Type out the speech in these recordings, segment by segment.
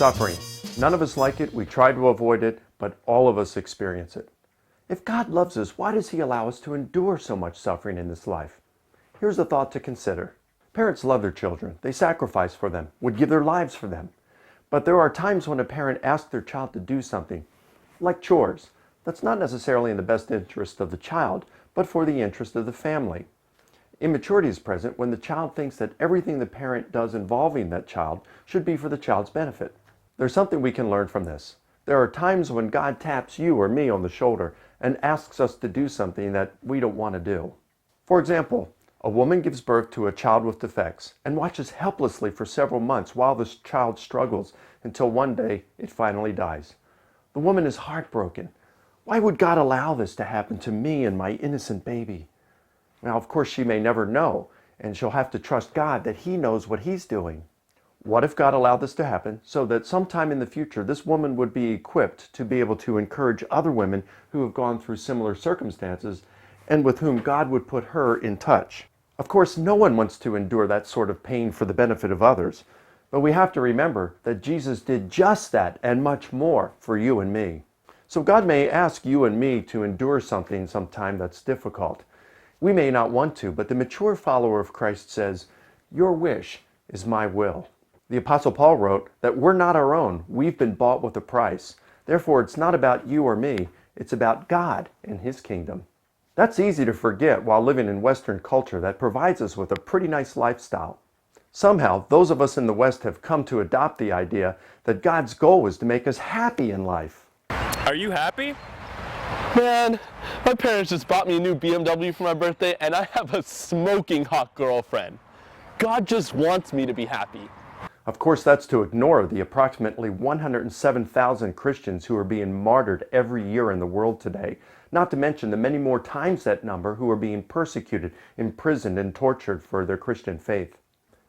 Suffering. None of us like it, we try to avoid it, but all of us experience it. If God loves us, why does He allow us to endure so much suffering in this life? Here's a thought to consider. Parents love their children. They sacrifice for them, would give their lives for them. But there are times when a parent asks their child to do something, like chores, that's not necessarily in the best interest of the child, but for the interest of the family. Immaturity is present when the child thinks that everything the parent does involving that child should be for the child's benefit. There's something we can learn from this. There are times when God taps you or me on the shoulder and asks us to do something that we don't want to do. For example, a woman gives birth to a child with defects and watches helplessly for several months while this child struggles until one day it finally dies. The woman is heartbroken. Why would God allow this to happen to me and my innocent baby? Now, of course, she may never know, and she'll have to trust God that He knows what He's doing. What if God allowed this to happen so that sometime in the future this woman would be equipped to be able to encourage other women who have gone through similar circumstances and with whom God would put her in touch? Of course, no one wants to endure that sort of pain for the benefit of others, but we have to remember that Jesus did just that and much more for you and me. So God may ask you and me to endure something sometime that's difficult. We may not want to, but the mature follower of Christ says, "Your wish is my will." The Apostle Paul wrote that we're not our own. We've been bought with a price. Therefore, it's not about you or me. It's about God and His kingdom. That's easy to forget while living in Western culture that provides us with a pretty nice lifestyle. Somehow, those of us in the West have come to adopt the idea that God's goal is to make us happy in life. Are you happy? Man, my parents just bought me a new BMW for my birthday and I have a smoking hot girlfriend. God just wants me to be happy. Of course, that's to ignore the approximately 107,000 Christians who are being martyred every year in the world today, not to mention the many more times that number who are being persecuted, imprisoned, and tortured for their Christian faith.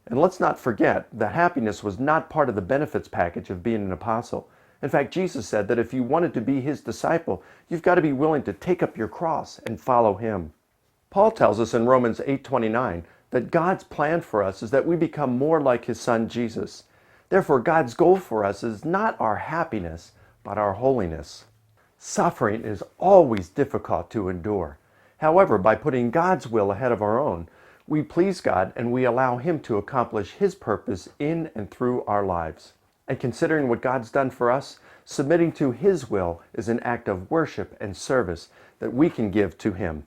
And let's not forget that happiness was not part of the benefits package of being an apostle. In fact, Jesus said that if you wanted to be His disciple, you've got to be willing to take up your cross and follow Him. Paul tells us in Romans 8:29 that God's plan for us is that we become more like His Son Jesus. Therefore, God's goal for us is not our happiness, but our holiness. Suffering is always difficult to endure. However, by putting God's will ahead of our own, we please God and we allow Him to accomplish His purpose in and through our lives. And considering what God's done for us, submitting to His will is an act of worship and service that we can give to Him.